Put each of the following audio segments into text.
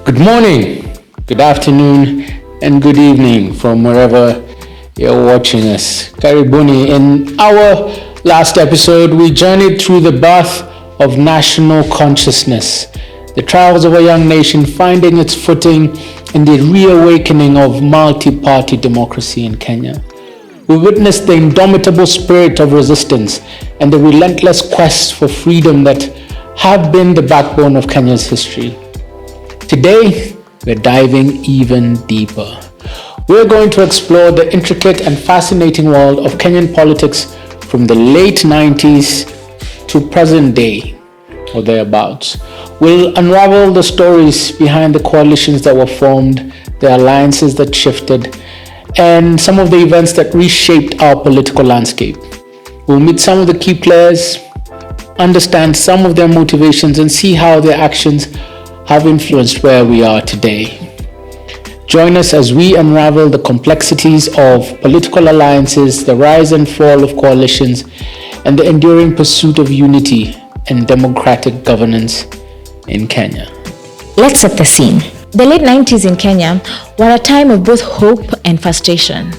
Good morning, good afternoon, and good evening from wherever you're watching us. Karibuni. In our last episode, we journeyed through the birth of national consciousness, the trials of a young nation finding its footing in the reawakening of multi-party democracy in Kenya. We witnessed the indomitable spirit of resistance and the relentless quest for freedom that have been the backbone of Kenya's history. Today, we're diving even deeper. We're going to explore the intricate and fascinating world of Kenyan politics from the late 90s to present day or thereabouts. We'll unravel the stories behind the coalitions that were formed, the alliances that shifted, and some of the events that reshaped our political landscape. We'll meet some of the key players, understand some of their motivations, and see how their actions have influenced where we are today. Join us as we unravel the complexities of political alliances, the rise and fall of coalitions, and the enduring pursuit of unity and democratic governance in Kenya. Let's set the scene. The late 90s in Kenya were a time of both hope and frustration.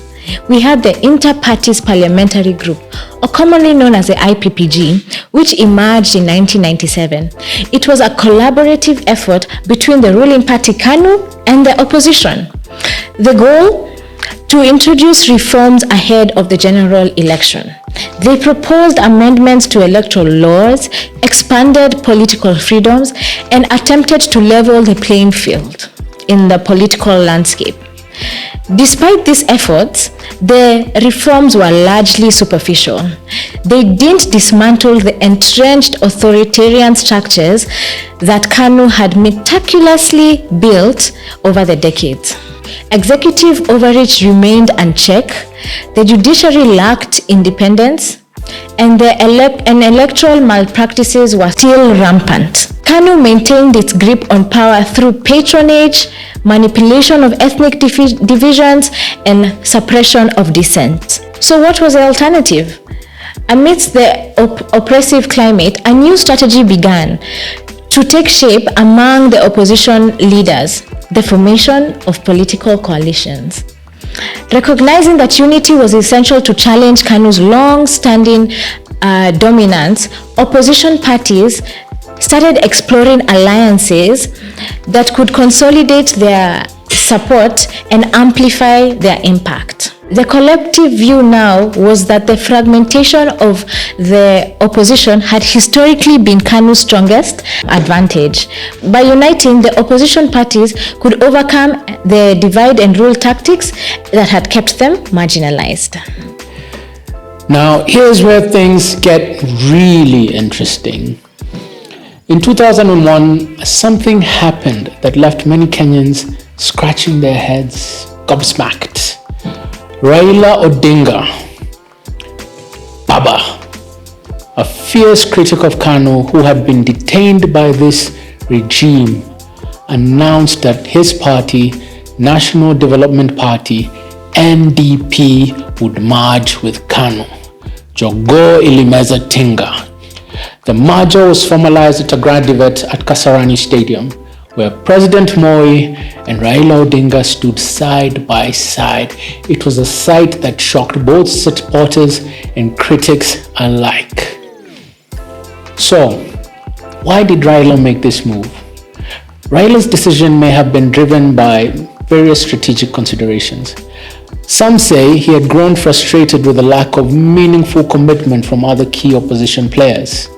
We had the Inter-Parties Parliamentary Group, or commonly known as the IPPG, which emerged in 1997. It was a collaborative effort between the ruling party Kanu and the opposition. The goal? To introduce reforms ahead of the general election. They proposed amendments to electoral laws, expanded political freedoms, and attempted to level the playing field in the political landscape. Despite these efforts, the reforms were largely superficial. They didn't dismantle the entrenched authoritarian structures that Kanu had meticulously built over the decades. Executive overreach remained unchecked, the judiciary lacked independence, and electoral malpractices were still rampant. Kanu maintained its grip on power through patronage, manipulation of ethnic divisions, and suppression of dissent. So what was the alternative? Amidst the oppressive climate, a new strategy began to take shape among the opposition leaders: the formation of political coalitions. Recognizing that unity was essential to challenge Kanu's long-standing dominance, opposition parties started exploring alliances that could consolidate their support and amplify their impact. The collective view now was that the fragmentation of the opposition had historically been Kanu's strongest advantage. By uniting, the opposition parties could overcome the divide and rule tactics that had kept them marginalized. Now, here's where things get really interesting. In 2001, something happened that left many Kenyans scratching their heads, gobsmacked. Raila Odinga, Baba, a fierce critic of Kanu who had been detained by this regime, announced that his party, National Development Party, NDP, would merge with Kanu. Jogo ilimeza tinga. The merger was formalized at a grand event at Kasarani Stadium, where President Moi and Raila Odinga stood side by side. It was a sight that shocked both supporters and critics alike. So, why did Raila make this move? Raila's decision may have been driven by various strategic considerations. Some say he had grown frustrated with the lack of meaningful commitment from other key opposition players.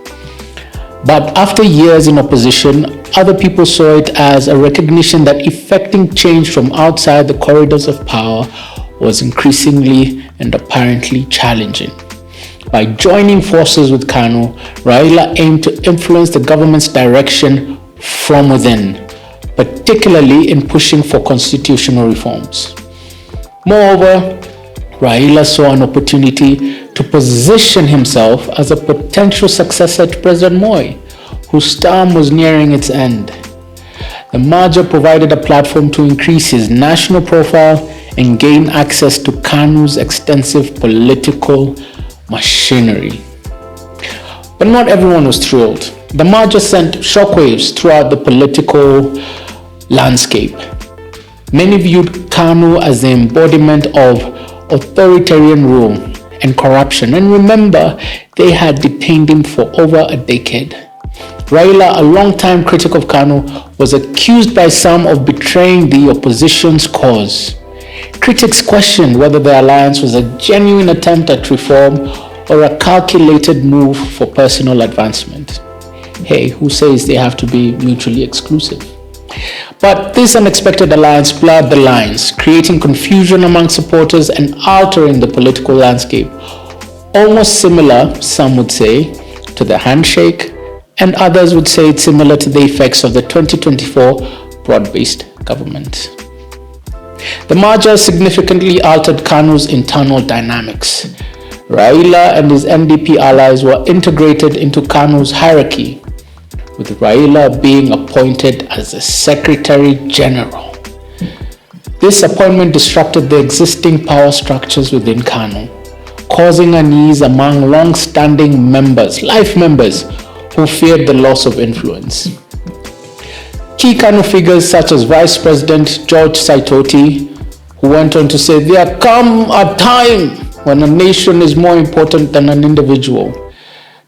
But after years in opposition, other people saw it as a recognition that effecting change from outside the corridors of power was increasingly and apparently challenging. By joining forces with Kanu, Raila aimed to influence the government's direction from within, particularly in pushing for constitutional reforms. Moreover, Raila saw an opportunity to position himself as a potential successor to President Moi, whose term was nearing its end. The merger provided a platform to increase his national profile and gain access to Kanu's extensive political machinery. But not everyone was thrilled. The merger sent shockwaves throughout the political landscape. Many viewed Kanu as the embodiment of authoritarian rule and corruption. And remember, they had detained him for over a decade. Raila, a long-time critic of Kanu, was accused by some of betraying the opposition's cause. Critics questioned whether the alliance was a genuine attempt at reform or a calculated move for personal advancement. Hey, who says they have to be mutually exclusive? But this unexpected alliance blurred the lines, creating confusion among supporters and altering the political landscape. Almost similar, some would say, to the handshake, and others would say it's similar to the effects of the 2024 broad-based government. The merger significantly altered Kanu's internal dynamics. Raila and his NDP allies were integrated into Kanu's hierarchy, with Raila being appointed as the Secretary General. This appointment disrupted the existing power structures within Kanu, causing unease among long-standing members, life members, who feared the loss of influence. Key Kanu figures such as Vice President George Saitoti, who went on to say, "There come a time when a nation is more important than an individual."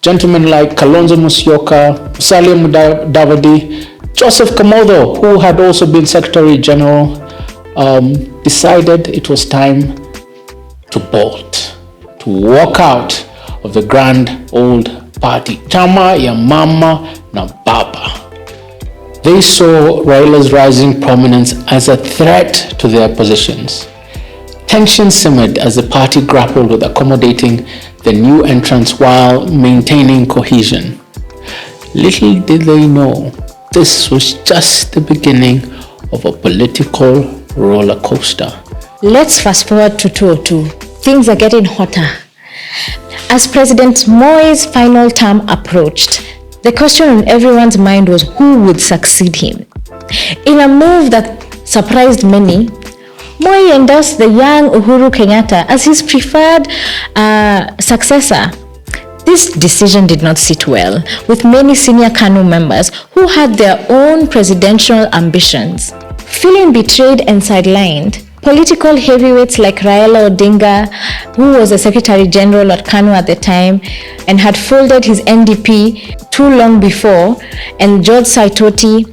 Gentlemen like Kalonzo Musyoka, Musalia Mudavadi, Joseph Kamotho, who had also been Secretary General, decided it was time to bolt, to walk out of the grand old party, chama ya mama na baba. They saw Raila's rising prominence as a threat to their positions. Tension simmered as the party grappled with accommodating the new entrants while maintaining cohesion. Little did they know, this was just the beginning of a political roller coaster. Let's fast forward to 2002. Things are getting hotter. As President Moi's final term approached, the question on everyone's mind was who would succeed him. In a move that surprised many, Moi endorsed the young Uhuru Kenyatta as his preferred successor. This decision did not sit well with many senior Kanu members who had their own presidential ambitions. Feeling betrayed and sidelined, political heavyweights like Raila Odinga, who was the Secretary General at Kanu at the time and had folded his NDP too long before, and George Saitoti,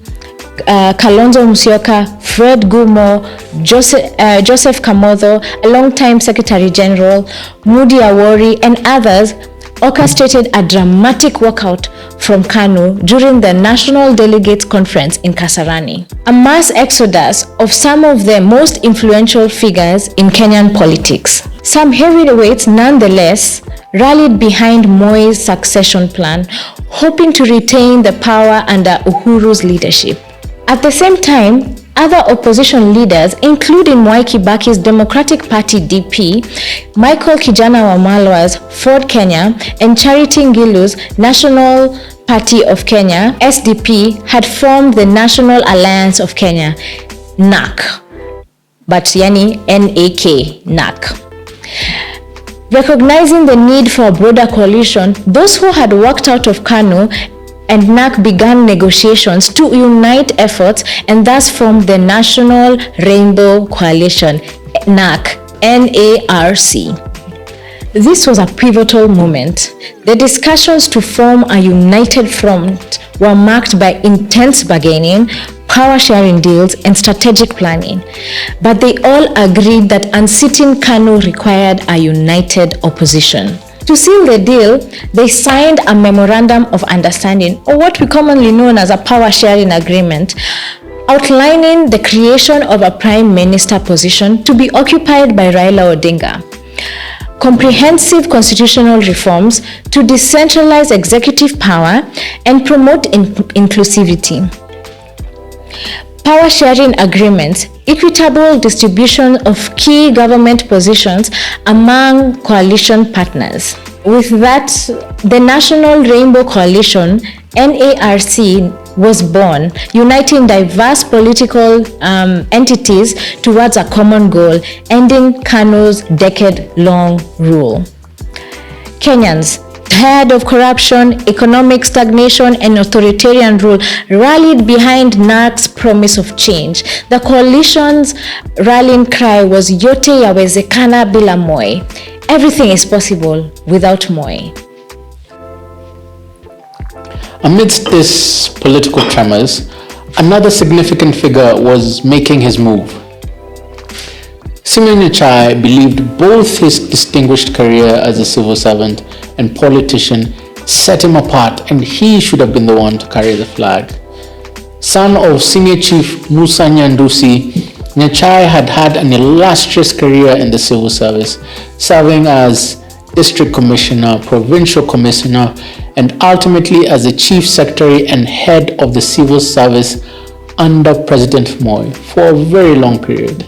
Kalonzo Musyoka, Fred Gumo, Joseph Kamotho, a long-time Secretary General, Mudi Awori, and others orchestrated a dramatic walkout from Kanu during the National Delegates Conference in Kasarani. A mass exodus of some of the most influential figures in Kenyan politics. Some heavyweights nonetheless rallied behind Moi's succession plan, hoping to retain the power under Uhuru's leadership. At the same time, other opposition leaders, including Mwai Kibaki's Democratic Party DP, Michael Kijana Wamalwa's Ford Kenya, and Charity Ngilu's National Party of Kenya, SDP, had formed the National Alliance of Kenya, NAK, but yani NAK, NAK. Recognizing the need for a broader coalition, those who had walked out of Kanu and NAC began negotiations to unite efforts and thus formed the National Rainbow Coalition, NAC, N-A-R-C. This was a pivotal moment. The discussions to form a united front were marked by intense bargaining, power-sharing deals, and strategic planning. But they all agreed that unseating Kanu required a united opposition. To seal the deal, they signed a memorandum of understanding, or what we commonly know as a power-sharing agreement, outlining the creation of a prime minister position to be occupied by Raila Odinga, comprehensive constitutional reforms to decentralize executive power and promote inclusivity, power-sharing agreements, equitable distribution of key government positions among coalition partners. With that, the National Rainbow Coalition, NARC, was born, uniting diverse political entities towards a common goal, ending Kanu's decade-long rule. Kenyans, tired of corruption, economic stagnation, and authoritarian rule, rallied behind Narc's promise of change. The coalition's rallying cry was Yote Yawezekana bila Moi. Everything is possible without Moi. Amidst this political tremors, another significant figure was making his move. Simeon Nyachai believed both his distinguished career as a civil servant and politician set him apart, and he should have been the one to carry the flag. Son of Senior Chief Musa Nyandusi, Nyachai had had an illustrious career in the civil service, serving as district commissioner, provincial commissioner, and ultimately as the chief secretary and head of the civil service under President Moi for a very long period.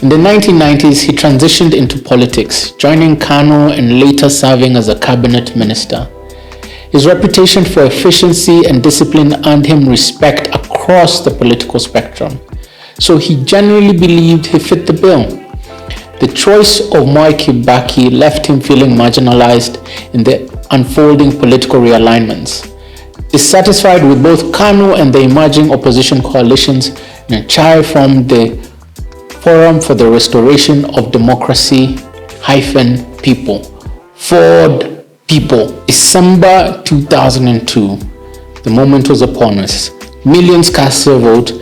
In the 1990s, he transitioned into politics, joining Kanu and later serving as a cabinet minister. His reputation for efficiency and discipline earned him respect across the political spectrum, so he genuinely believed he fit the bill. The choice of Mwai Kibaki left him feeling marginalized in the unfolding political realignments. Dissatisfied with both Kanu and the emerging opposition coalitions, Nyachai formed the Forum for the Restoration of Democracy - People, Ford People. December 2002, the moment was upon us. Millions cast their vote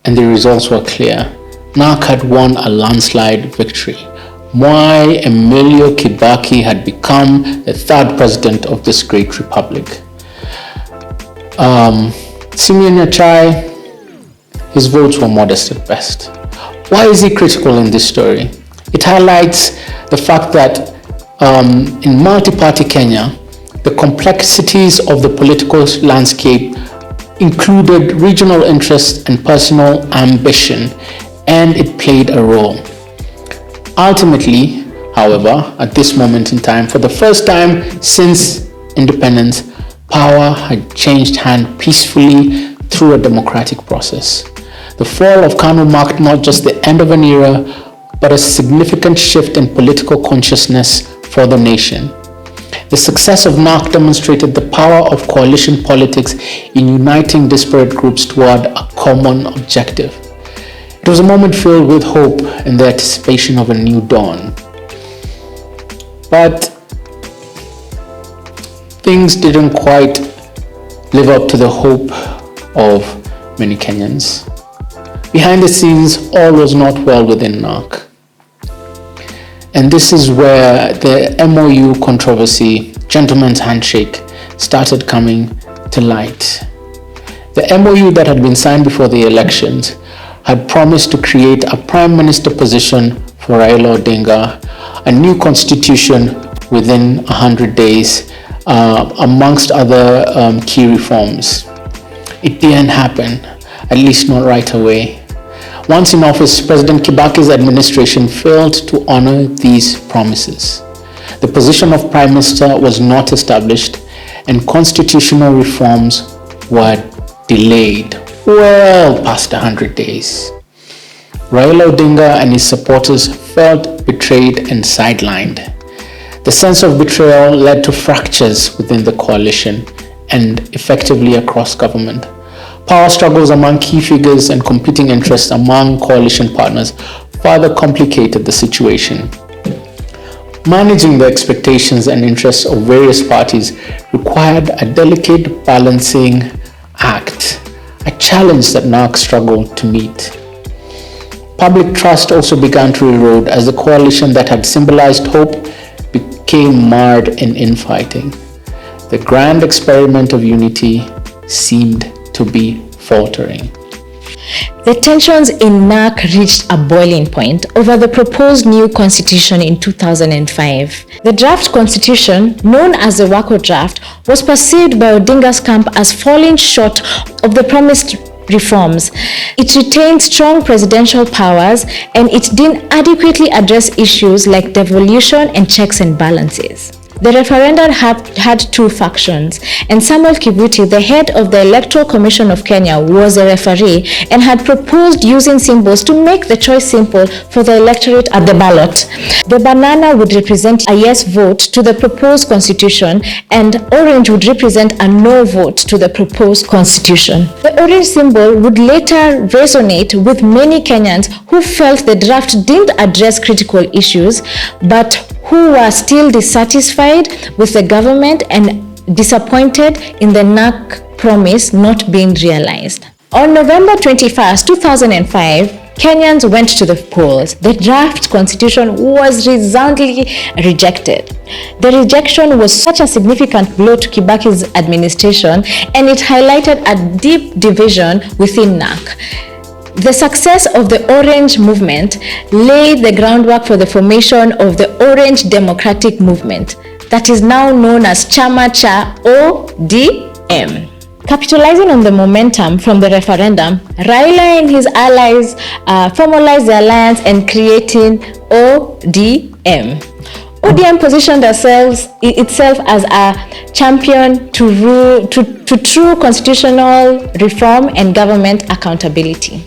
and the results were clear. Narc had won a landslide victory. Mwai Emilio Kibaki had become the third president of this great republic. Simeon Nyachai, his votes were modest at best. Why is he critical in this story? It highlights the fact that in multi-party Kenya, the complexities of the political landscape included regional interest and personal ambition, and it played a role. Ultimately, however, at this moment in time, for the first time since independence, power had changed hands peacefully through a democratic process. The fall of Kanu marked not just the end of an era, but a significant shift in political consciousness for the nation. The success of Narc demonstrated the power of coalition politics in uniting disparate groups toward a common objective. It was a moment filled with hope and the anticipation of a new dawn. But things didn't quite live up to the hope of many Kenyans. Behind the scenes, all was not well within Narc. And this is where the MOU controversy, gentleman's handshake, started coming to light. The MOU that had been signed before the elections had promised to create a prime minister position for Raila Odinga, a new constitution within 100 days, amongst other key reforms. It didn't happen, at least not right away. Once in office, President Kibaki's administration failed to honor these promises. The position of Prime Minister was not established, and constitutional reforms were delayed well past 100 days. Raila Odinga and his supporters felt betrayed and sidelined. The sense of betrayal led to fractures within the coalition and effectively across government. Power struggles among key figures and competing interests among coalition partners further complicated the situation. Managing the expectations and interests of various parties required a delicate balancing act, a challenge that Narc struggled to meet. Public trust also began to erode as the coalition that had symbolized hope became marred in infighting. The grand experiment of unity seemed to be faltering. The tensions in Narc reached a boiling point over the proposed new constitution in 2005. The draft constitution, known as the Wako draft, was perceived by Odinga's camp as falling short of the promised reforms. It retained strong presidential powers, and it didn't adequately address issues like devolution and checks and balances. The referendum had two factions, and Samuel Kibuti, the head of the Electoral Commission of Kenya, was a referee and had proposed using symbols to make the choice simple for the electorate at the ballot. The banana would represent a yes vote to the proposed constitution, and orange would represent a no vote to the proposed constitution. The orange symbol would later resonate with many Kenyans who felt the draft didn't address critical issues, but who were still dissatisfied with the government and disappointed in the Narc promise not being realized. On November 21st, 2005, Kenyans went to the polls. The draft constitution was resoundingly rejected. The rejection was such a significant blow to Kibaki's administration, and it highlighted a deep division within Narc. The success of the Orange Movement laid the groundwork for the formation of the Orange Democratic Movement that is now known as Chama Cha ODM. Capitalizing on the momentum from the referendum, Raila and his allies formalized the alliance and creating ODM. ODM positioned itself as a champion to true constitutional reform and government accountability.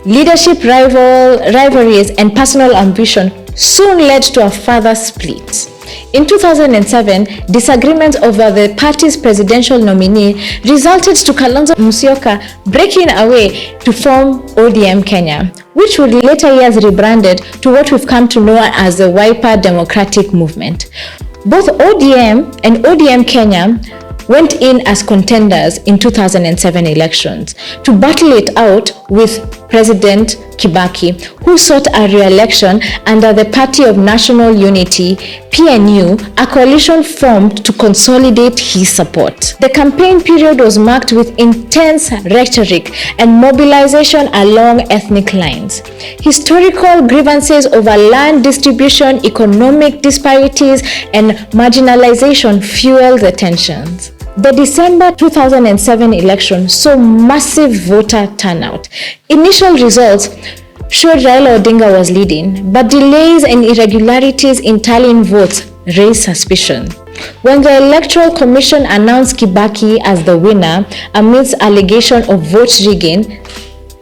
Leadership rivalries and personal ambition soon led to a further split. In 2007, disagreements over the party's presidential nominee resulted to Kalonzo Musyoka breaking away to form ODM Kenya, which would later years rebranded to what we've come to know as the Wiper Democratic Movement. Both ODM and ODM Kenya went in as contenders in 2007 elections to battle it out with President Kibaki, who sought a re-election under the Party of National Unity, PNU, a coalition formed to consolidate his support. The campaign period was marked with intense rhetoric and mobilization along ethnic lines. Historical grievances over land distribution, economic disparities, and marginalization fueled the tensions. The December 2007 election saw massive voter turnout. Initial results showed Raila Odinga was leading, but delays and irregularities in tallying votes raised suspicion. When the Electoral Commission announced Kibaki as the winner amidst allegations of vote rigging,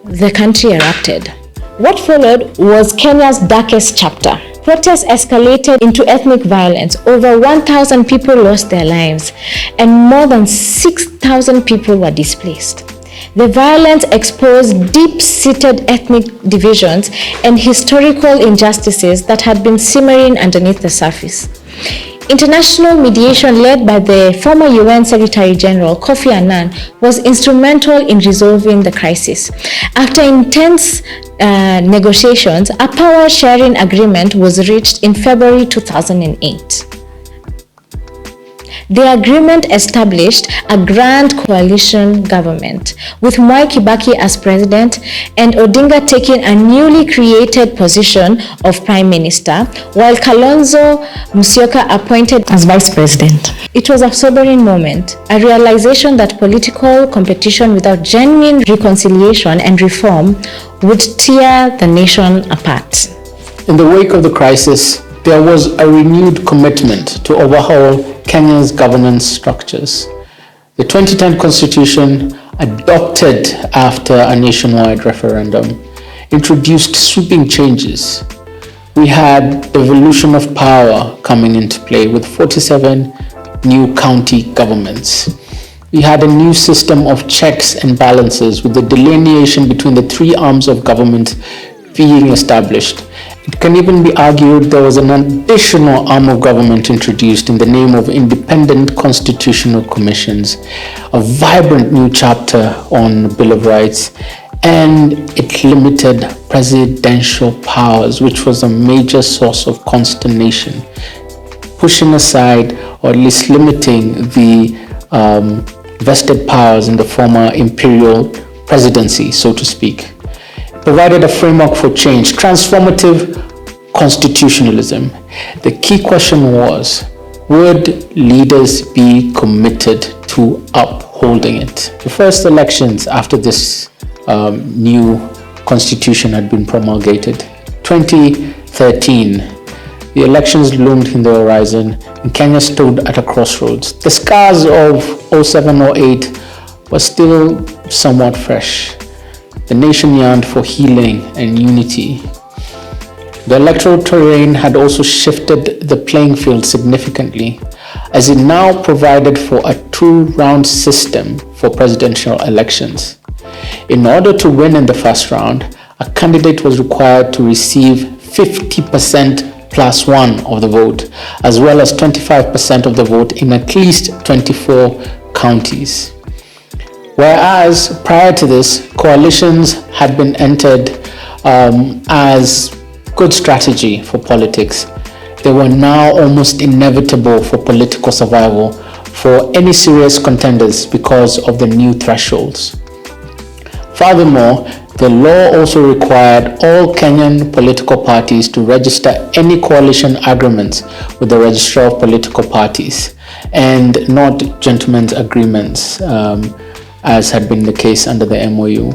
the country erupted. What followed was Kenya's darkest chapter. Protests escalated into ethnic violence. Over 1,000 people lost their lives, and more than 6,000 people were displaced. The violence exposed deep-seated ethnic divisions and historical injustices that had been simmering underneath the surface. International mediation led by the former UN Secretary General Kofi Annan was instrumental in resolving the crisis. After intense negotiations, a power-sharing agreement was reached in February 2008. The agreement established a grand coalition government, with Mwai Kibaki as president and Odinga taking a newly created position of prime minister, while Kalonzo Musyoka appointed as vice president. It was a sobering moment, a realization that political competition without genuine reconciliation and reform would tear the nation apart. In the wake of the crisis, there was a renewed commitment to overhaul Kenya's governance structures. The 2010 Constitution, adopted after a nationwide referendum, introduced sweeping changes. We had devolution of power coming into play with 47 new county governments. We had a new system of checks and balances with the delineation between the three arms of government being established. It can even be argued there was an additional arm of government introduced in the name of independent constitutional commissions, a vibrant new chapter on the Bill of Rights, and it limited presidential powers, which was a major source of consternation, pushing aside or at least limiting the vested powers in the former imperial presidency, so to speak. Provided a framework for change, transformative constitutionalism. The key question was, would leaders be committed to upholding it? The first elections after this new constitution had been promulgated, 2013, The elections loomed in the horizon, and Kenya stood at a crossroads. The scars of 07-08 were still somewhat fresh. The nation yearned for healing and unity. The electoral terrain had also shifted the playing field significantly, as it now provided for a two-round system for presidential elections. In order to win in the first round, a candidate was required to receive 50% plus one of the vote, as well as 25% of the vote in at least 24 counties. Whereas prior to this, coalitions had been entered as good strategy for politics. They were now almost inevitable for political survival for any serious contenders because of the new thresholds. Furthermore, the law also required all Kenyan political parties to register any coalition agreements with the Registrar of Political Parties and not gentlemen's agreements, as had been the case under the MOU.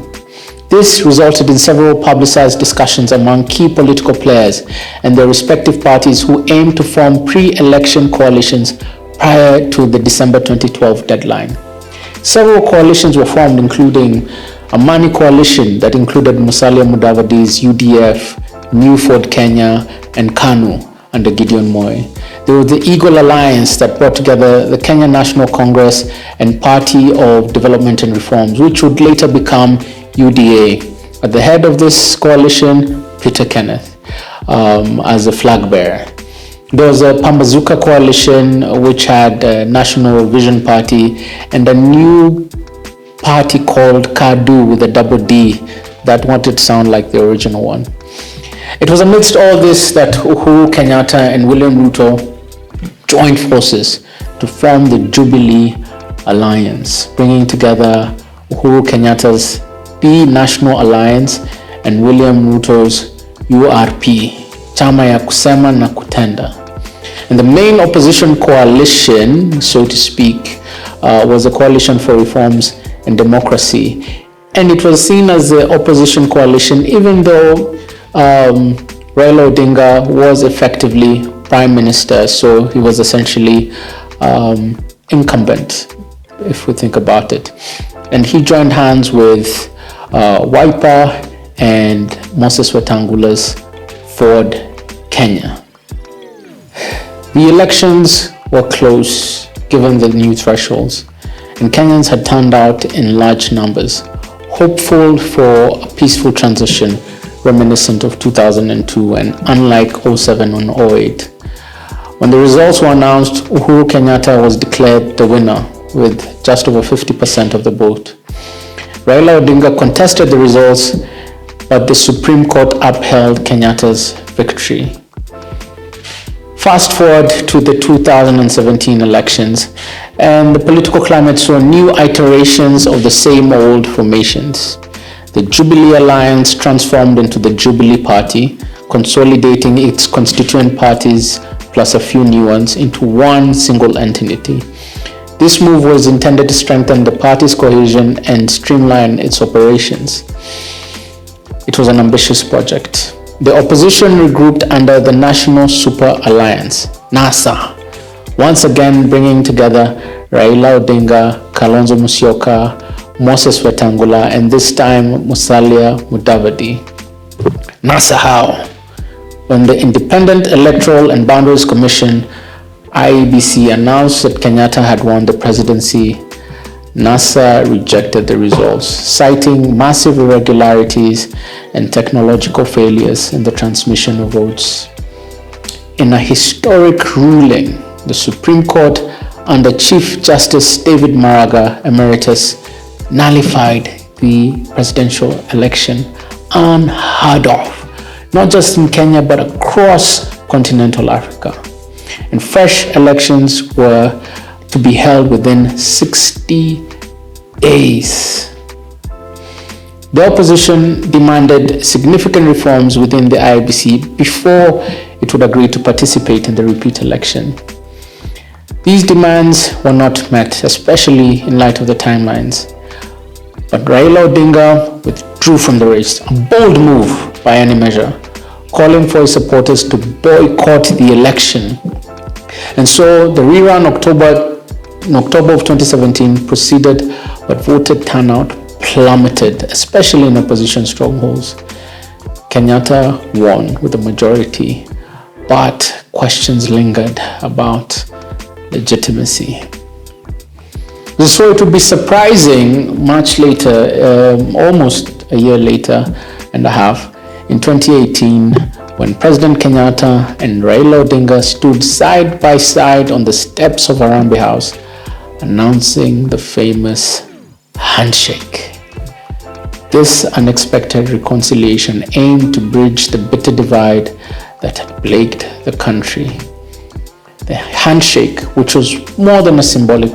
This resulted in several publicized discussions among key political players and their respective parties who aimed to form pre-election coalitions prior to the December 2012 deadline. Several coalitions were formed, including a Mani coalition that included Musalia Mudavadi's UDF, New Ford Kenya, and Kanu under Gideon Moi. There was the Eagle Alliance that brought together the Kenya National Congress and Party of Development and Reforms, which would later become UDA. At the head of this coalition, Peter Kenneth, as a flag bearer. There was a Pambazuka coalition, which had a National Vision Party and a new party called KADU with a double D that wanted to sound like the original one. It was amidst all this that Uhuru Kenyatta and William Ruto joined forces to form the Jubilee Alliance, bringing together Uhuru Kenyatta's National Alliance and William Ruto's URP, Chama ya Kusema na Kutenda. And the main opposition coalition, so to speak, was a coalition for reforms and democracy. And it was seen as the opposition coalition, even though Raila Odinga was effectively prime minister, so he was essentially incumbent, if we think about it. And he joined hands with Wiper and Moses Wetangula's Ford Kenya. The elections were close given the new thresholds, and Kenyans had turned out in large numbers, hopeful for a peaceful transition reminiscent of 2002 and unlike 07 and 08. When the results were announced, Uhuru Kenyatta was declared the winner with just over 50% of the vote. Raila Odinga contested the results, but the Supreme Court upheld Kenyatta's victory. Fast forward to the 2017 elections, and the political climate saw new iterations of the same old formations. The Jubilee Alliance transformed into the Jubilee Party, consolidating its constituent parties plus a few new ones into one single entity. This move was intended to strengthen the party's cohesion and streamline its operations. It was an ambitious project. The opposition regrouped under the National Super Alliance, NASA, once again bringing together Raila Odinga, Kalonzo Musyoka, Moses Wetangula, and this time Musalia Mudavadi. NASA how? When the Independent Electoral and Boundaries Commission, IEBC, announced that Kenyatta had won the presidency, NASA rejected the results, citing massive irregularities and technological failures in the transmission of votes. In a historic ruling, the Supreme Court, under Chief Justice David Maraga, Emeritus, nullified the presidential election, unheard of, not just in Kenya but across continental Africa. And fresh elections were to be held within 60 days. The opposition demanded significant reforms within the IEBC before it would agree to participate in the repeat election. These demands were not met, especially in light of the timelines. But Raila Odinga withdrew from the race, a bold move by any measure, calling for his supporters to boycott the election. And so the rerun in October of 2017 proceeded, but voter turnout plummeted, especially in opposition strongholds. Kenyatta won with a majority, but questions lingered about legitimacy. So it would be surprising much later, almost a year later and a half, in 2018, when President Kenyatta and Raila Odinga stood side by side on the steps of Harambee House, announcing the famous handshake. This unexpected reconciliation aimed to bridge the bitter divide that had plagued the country. The handshake, which was more than a symbolic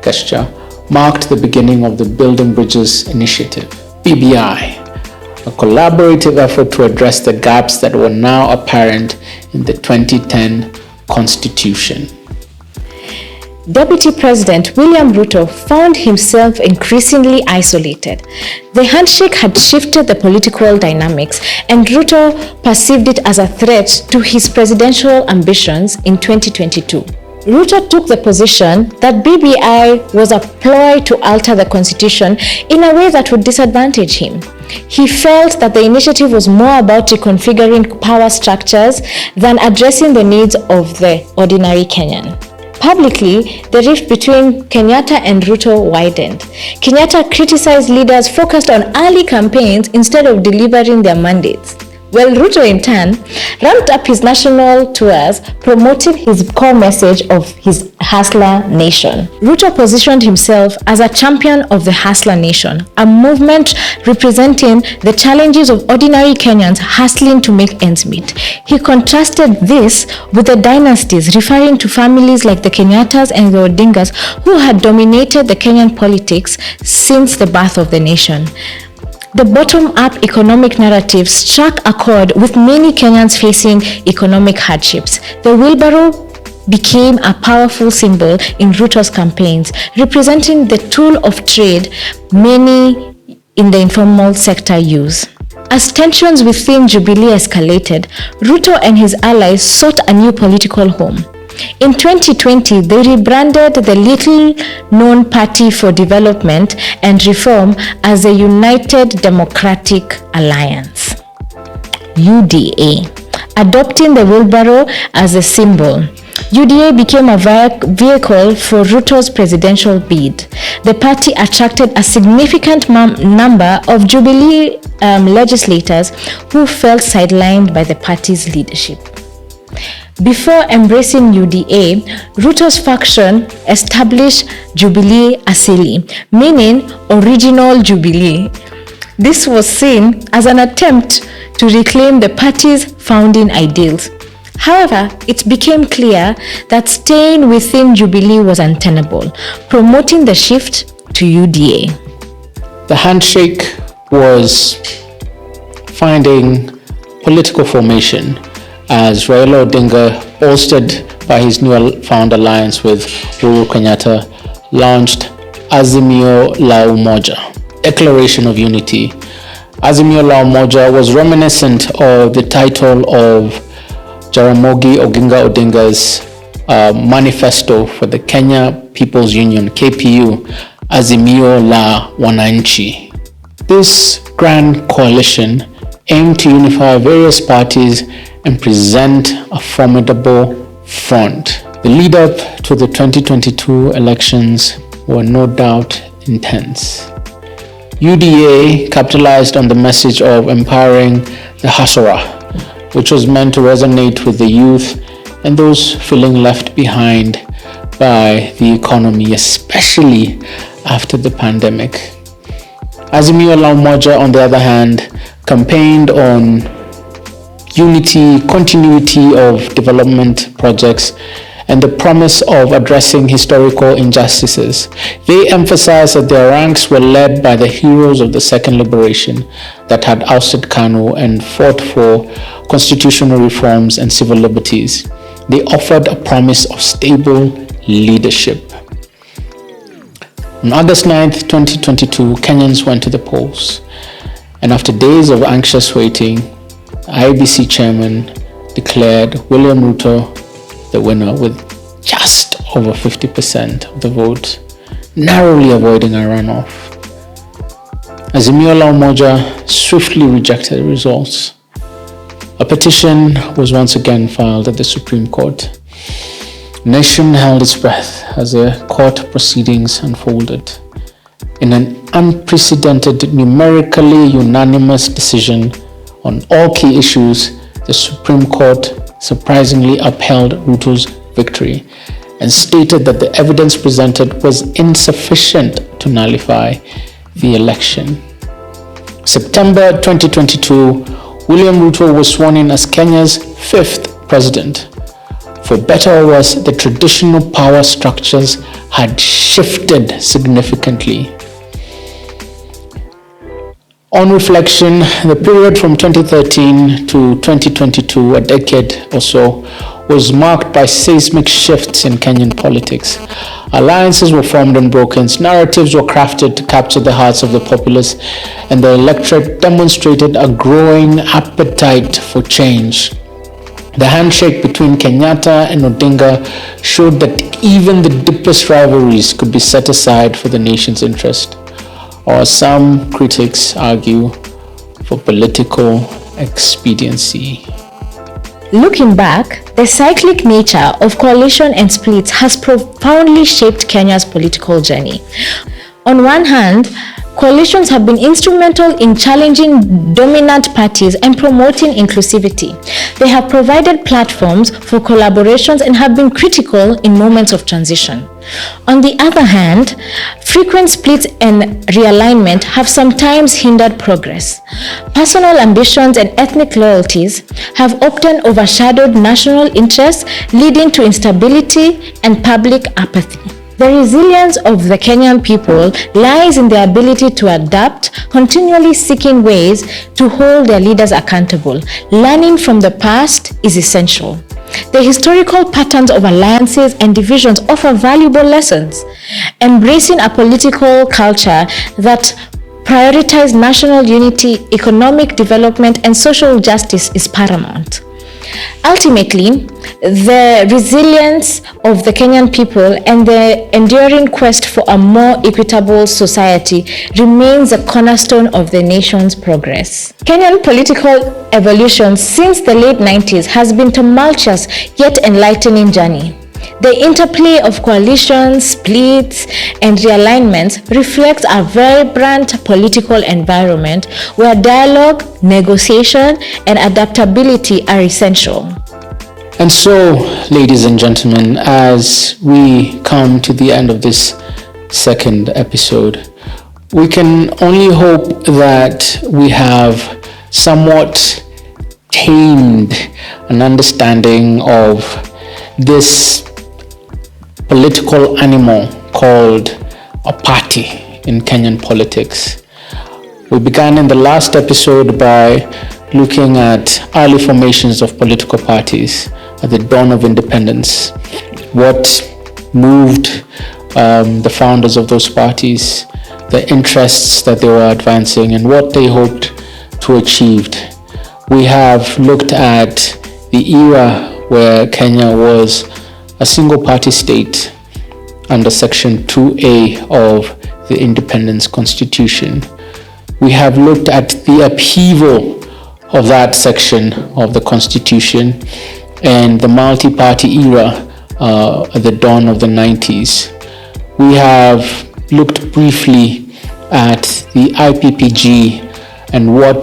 gesture, marked the beginning of the Building Bridges Initiative, BBI, a collaborative effort to address the gaps that were now apparent in the 2010 Constitution. Deputy President William Ruto found himself increasingly isolated. The handshake had shifted the political dynamics, and Ruto perceived it as a threat to his presidential ambitions in 2022. Ruto took the position that BBI was a ploy to alter the constitution in a way that would disadvantage him. He felt that the initiative was more about reconfiguring power structures than addressing the needs of the ordinary Kenyan. Publicly, the rift between Kenyatta and Ruto widened. Kenyatta criticized leaders focused on early campaigns instead of delivering their mandates, while Ruto in turn ramped up his national tours, promoting his core message of his Hustler Nation. Ruto positioned himself as a champion of the Hustler Nation, a movement representing the challenges of ordinary Kenyans hustling to make ends meet. He contrasted this with the dynasties, referring to families like the Kenyattas and the Odingas who had dominated the Kenyan politics since the birth of the nation. The bottom-up economic narrative struck a chord with many Kenyans facing economic hardships. The wheelbarrow became a powerful symbol in Ruto's campaigns, representing the tool of trade many in the informal sector use. As tensions within Jubilee escalated, Ruto and his allies sought a new political home. In 2020, they rebranded the little-known Party for Development and Reform as the United Democratic Alliance, UDA, adopting the wheelbarrow as a symbol. UDA became a vehicle for Ruto's presidential bid. The party attracted a significant number of Jubilee legislators who felt sidelined by the party's leadership. Before embracing UDA, Ruto's faction established Jubilee Asili, meaning original Jubilee. This was seen as an attempt to reclaim the party's founding ideals. However, it became clear that staying within Jubilee was untenable, promoting the shift to UDA. The handshake was finding political formation as Raila Odinga, bolstered by his newly-found alliance with Uhuru Kenyatta, launched Azimio la Umoja, Declaration of Unity. Azimio la Umoja was reminiscent of the title of Jaramogi Oginga Odinga's manifesto for the Kenya People's Union, KPU, Azimio la Wananchi. This grand coalition aimed to unify various parties and present a formidable front. The lead up to the 2022 elections were no doubt intense. UDA capitalized on the message of empowering the Hasara, which was meant to resonate with the youth and those feeling left behind by the economy, especially after the pandemic. Azimio la Umoja, on the other hand, campaigned on unity, continuity of development projects, and the promise of addressing historical injustices. They emphasized that their ranks were led by the heroes of the Second Liberation that had ousted Kanu and fought for constitutional reforms and civil liberties. They offered a promise of stable leadership. On August 9th, 2022, Kenyans went to the polls, and after days of anxious waiting, IBC chairman declared William Ruto the winner with just over 50% of the vote, narrowly avoiding a runoff. Azimio la Umoja swiftly rejected the results. A petition was once again filed at the Supreme Court. The nation held its breath as the court proceedings unfolded. In an unprecedented, numerically unanimous decision on all key issues, the Supreme Court surprisingly upheld Ruto's victory and stated that the evidence presented was insufficient to nullify the election. September 2022, William Ruto was sworn in as Kenya's 5th president. For better or worse, the traditional power structures had shifted significantly. On reflection, the period from 2013 to 2022, a decade or so, was marked by seismic shifts in Kenyan politics. Alliances were formed and broken, narratives were crafted to capture the hearts of the populace, and the electorate demonstrated a growing appetite for change. The handshake between Kenyatta and Odinga showed that even the deepest rivalries could be set aside for the nation's interest, or some critics argue, for political expediency. Looking back, the cyclic nature of coalition and splits has profoundly shaped Kenya's political journey. On one hand, coalitions have been instrumental in challenging dominant parties and promoting inclusivity. They have provided platforms for collaborations and have been critical in moments of transition. On the other hand, frequent splits and realignment have sometimes hindered progress. Personal ambitions and ethnic loyalties have often overshadowed national interests, leading to instability and public apathy. The resilience of the Kenyan people lies in their ability to adapt, continually seeking ways to hold their leaders accountable. Learning from the past is essential. The historical patterns of alliances and divisions offer valuable lessons. Embracing a political culture that prioritizes national unity, economic development, and social justice is paramount. Ultimately, the resilience of the Kenyan people and the enduring quest for a more equitable society remains a cornerstone of the nation's progress. Kenyan political evolution since the late 90s has been a tumultuous yet enlightening journey. The interplay of coalitions, splits, and realignments reflects a vibrant political environment where dialogue, negotiation, and adaptability are essential. And so, ladies and gentlemen, as we come to the end of this second episode, we can only hope that we have somewhat tamed an understanding of this political animal called a party in Kenyan politics. We began in the last episode by looking at early formations of political parties at the dawn of independence, what moved the founders of those parties, the interests that they were advancing, and what they hoped to achieve. We have looked at the era where Kenya was a single party state under Section 2A of the Independence Constitution. We have looked at the upheaval of that section of the Constitution and the multi-party era at the dawn of the 90s. We have looked briefly at the IPPG and what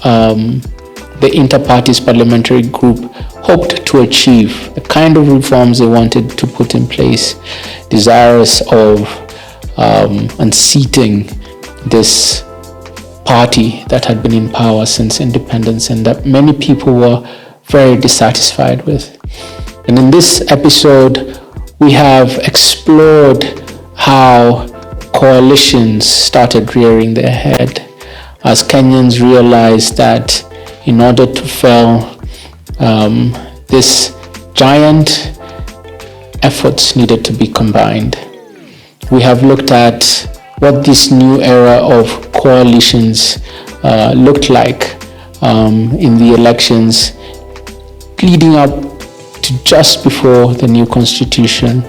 the Inter-Parties Parliamentary Group hoped to achieve, the kind of reforms they wanted to put in place, desirous of unseating this party that had been in power since independence and that many people were very dissatisfied with. And in this episode, we have explored how coalitions started rearing their head as Kenyans realized that in order to fell this giant, efforts needed to be combined. We have looked at what this new era of coalitions looked like in the elections leading up to just before the new constitution,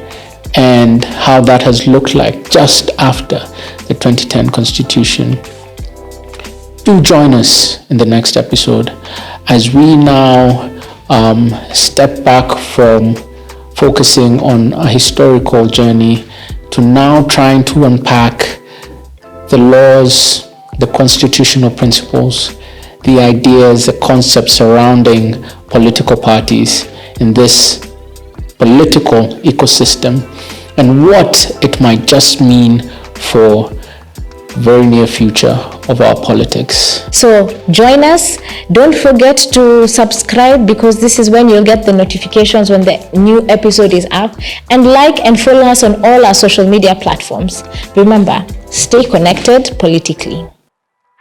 and how that has looked like just after the 2010 constitution. Do join us in the next episode as we now step back from focusing on a historical journey to now trying to unpack the laws, the constitutional principles, the ideas, the concepts surrounding political parties in this political ecosystem, and what it might just mean for the very near future of our politics. So join us. Don't forget to subscribe, because this is when you'll get the notifications when the new episode is up, and like and follow us on all our social media platforms. Remember, stay connected politically.